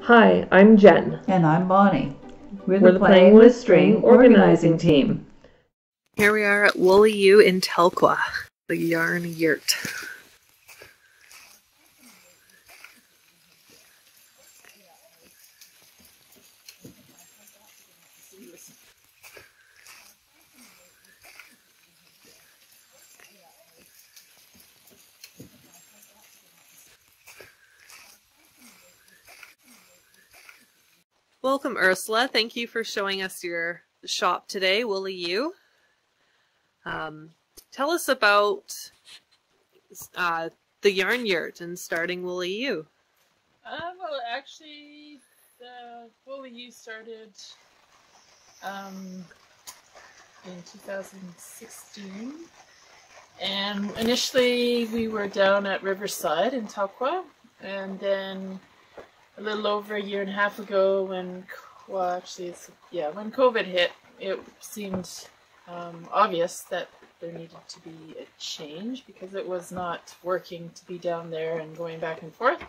Hi, I'm Jen. And I'm Bonnie. We're the Playing with String organizing team. Here we are at Wooly Ewe in Telkwa, the yarn yurt. Welcome, Ursula. Thank you for showing us your shop today, Wooly Ewe. Tell us about the yarn yurt and starting Wooly Ewe. Well, actually, the Wooly Ewe started in 2016, and initially we were down at Riverside in Telkwa, and then a little over a year and a half ago, when when COVID hit, it seemed obvious that there needed to be a change because it was not working to be down there and going back and forth,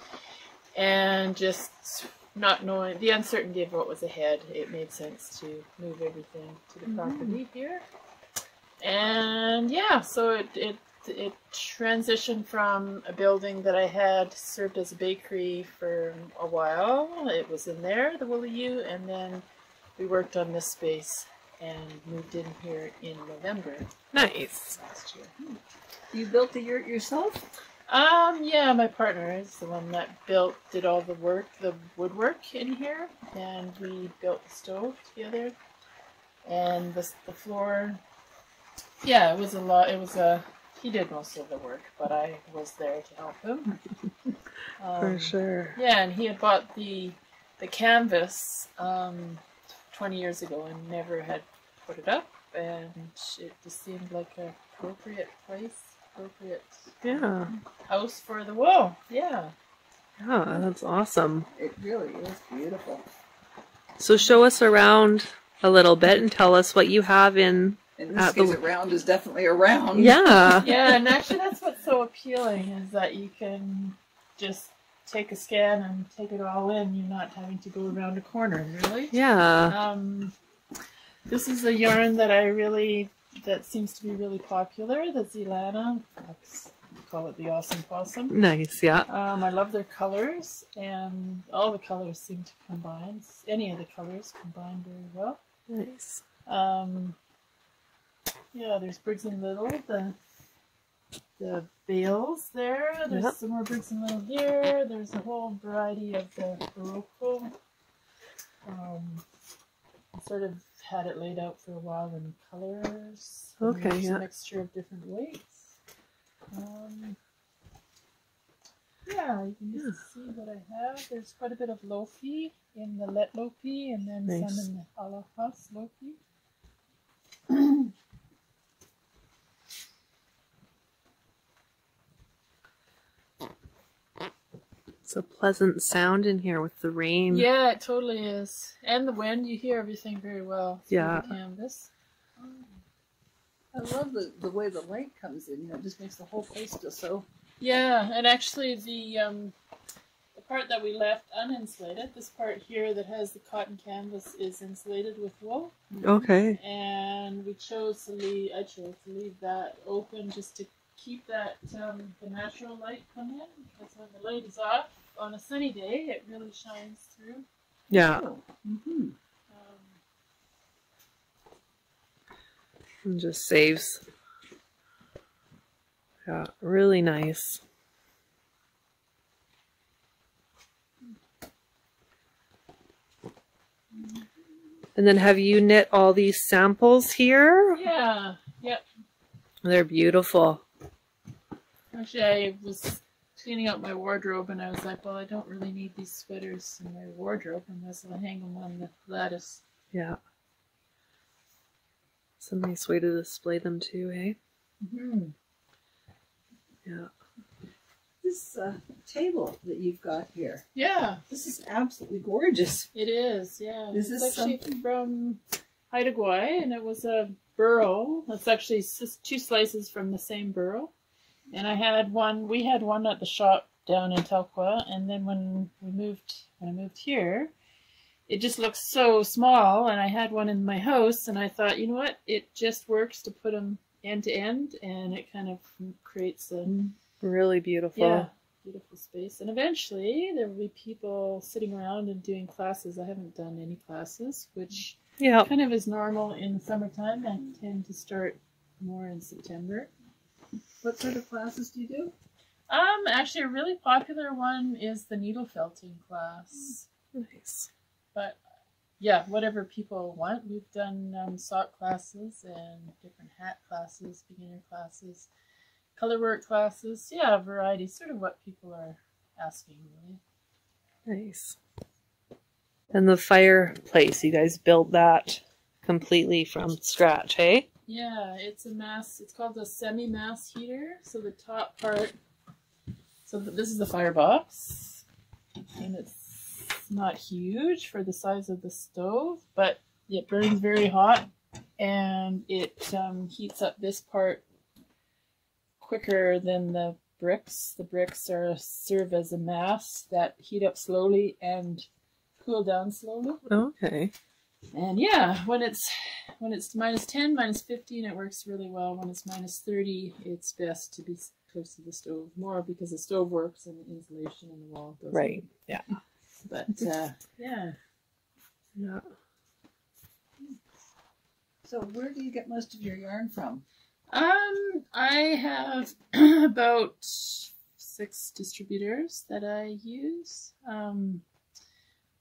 and just not knowing the uncertainty of what was ahead, it made sense to move everything to the property here. And yeah, so it transitioned from a building that I had served as a bakery for a while. It was in there, the Wooly Ewe, and then we worked on this space and moved in here in November. Nice. Last year. You built the yurt yourself? Yeah, my partner is the one that did all the work, the woodwork in here, and we built the stove together, and the floor. Yeah, it was a lot. He did most of the work, but I was there to help him. For sure. Yeah, and he had bought the canvas 20 years ago and never had put it up, and it just seemed like an appropriate place, appropriate house for the wall. Yeah. Yeah, that's awesome. It really is beautiful. So show us around a little bit and tell us what you have in. In this case, around is definitely around. Yeah. Yeah, and actually that's what's so appealing, is that you can just take a scan and take it all in. You're not having to go around a corner, really. Yeah. This is a yarn that seems to be really popular, the Zelana. We call it the Awesome Possum. Nice, yeah. I love their colors, and all the colors seem to combine. Any of the colors combine very well. Nice. Yeah, there's Briggs and Little, the bales there. There's some more Briggs and Little here. There's a whole variety of the Barocco. I sort of had it laid out for a while in colors. Okay, There's yeah. a mixture of different weights. Yeah, you can just see what I have. There's quite a bit of Lofi in the Let Lofi, and then some in the Alahas Lofi. It's a pleasant sound in here with the rain. Yeah, it totally is. And the wind, you hear everything very well through the canvas. I love the way the light comes in. It just makes the whole place feel so... Yeah, and actually the part that we left uninsulated, this part here that has the cotton canvas, is insulated with wool. Okay. And I chose to leave that open just to keep that the natural light come in, because when the light is off on a sunny day, it really shines through. Yeah. Mm-hmm. And just saves. Yeah, really nice. And then have you knit all these samples here? Yeah, yep. They're beautiful. Actually, I was cleaning out my wardrobe, and I was like, well, I don't really need these sweaters in my wardrobe unless I hang them on the lattice. Yeah. It's a nice way to display them too, eh? Mm-hmm. Yeah. This table that you've got here. Yeah. This is absolutely gorgeous. It is, yeah. Is it's this actually from Haida Gwaii, and it was a burl. It's actually just 2 slices from the same burl. And we had one at the shop down in Telkwa, and then when I moved here, it just looks so small, and I had one in my house, and I thought, you know what, it just works to put them end to end, and it kind of creates a Really beautiful. beautiful space. And eventually there will be people sitting around and doing classes. I haven't done any classes, which kind of is normal in the summertime. I tend to start more in September. What sort of classes do you do? Actually, a really popular one is the needle felting class. Nice. But yeah, whatever people want. We've done sock classes and different hat classes, beginner classes, color work classes. Yeah, a variety. Sort of what people are asking, really. Nice. And the fireplace, you guys built that completely from scratch, hey? Yeah, it's a mass. It's called a semi-mass heater. So the top part. So this is the firebox, and it's not huge for the size of the stove, but it burns very hot, and it heats up this part quicker than the bricks. The bricks serve as a mass that heat up slowly and cool down slowly. Okay. And yeah, when it's minus 10, minus 15, it works really well. When it's minus 30, it's best to be close to the stove, more because the stove works and the insulation in the wall doesn't. Right. Yeah. But yeah. So where do you get most of your yarn from? I have about 6 distributors that I use.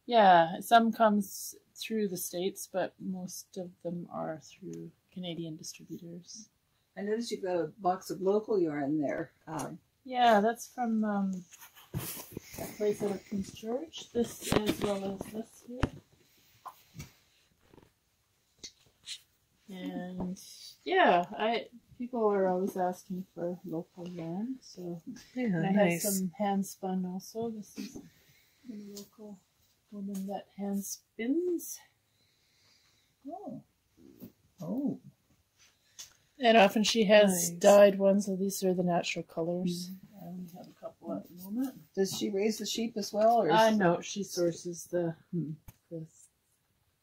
Yeah, some comes through the States, but most of them are through Canadian distributors. I noticed you've got a box of local yarn there. Yeah, that's from that place out of Prince George. This as well as this here. And yeah, people are always asking for local yarn, so Yeah, I nice. have some hand spun also. This is a local woman that hand spins. Oh. And often she has Nice. dyed ones, so these are the natural colors. I only have a couple at the moment. Does she raise the sheep as well? Or No, she sources the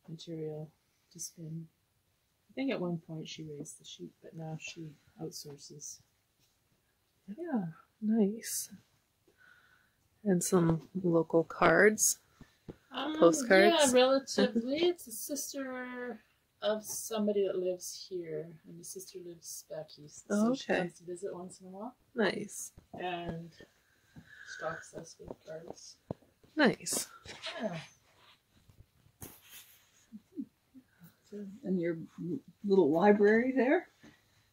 material to spin. I think at one point she raised the sheep, but now she outsources. Yeah, nice. And some local cards. Postcards? Yeah, relatively. It's a sister of somebody that lives here, and the sister lives back east. Oh, So she okay. comes to visit once in a while Nice. and stocks us with cards. Nice. Yeah. And your little library there?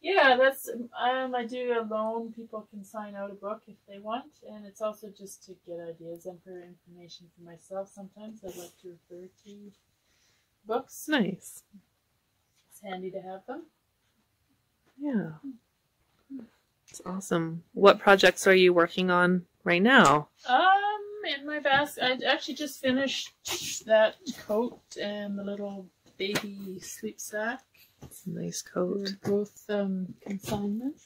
Yeah, that's I do a loan. People can sign out a book if they want, and it's also just to get ideas and for information for myself. Sometimes I'd like to refer to books. Nice. It's handy to have them. Yeah. It's awesome. What projects are you working on right now? In my basket, I actually just finished that coat and the little baby sleep sack. It's a nice coat. They're both consignment.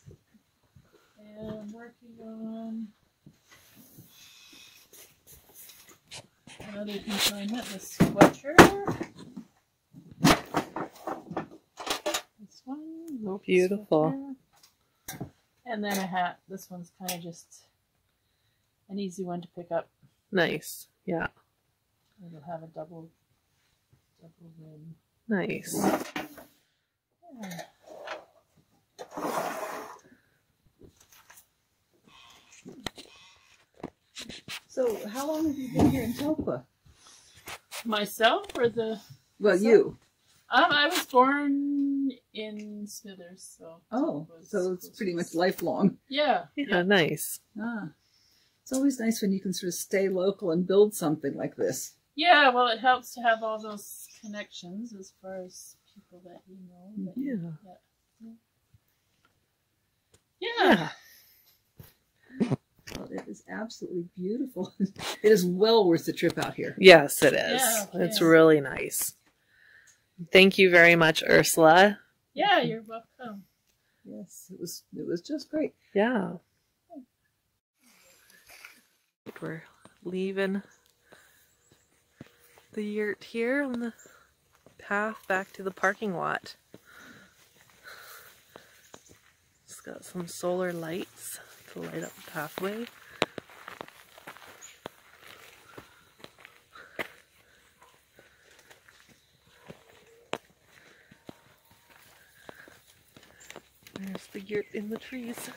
And I'm working on another consignment, the sweater. This one. Rope Beautiful. sweater. And then a hat. This one's kind of just an easy one to pick up. Nice. Yeah. It'll have a double rim. Nice. Yeah. So how long have you been here in Telkwa? Myself or the... Well, you. I was born in Smithers, so... Oh, so it's pretty much lifelong. Yeah. Yeah, nice. Ah. It's always nice when you can sort of stay local and build something like this. Yeah, well, it helps to have all those connections as far as people that you know. That Yeah. Well, it is absolutely beautiful. It is well worth the trip out here. Yes, it is. Yeah, It's yeah. really nice. Thank you very much, Ursula. Yeah, you're welcome. Yes, it was just great. Yeah. We're leaving the yurt here on the path back to the parking lot. It's got some solar lights to light up the pathway. There's the yurt in the trees.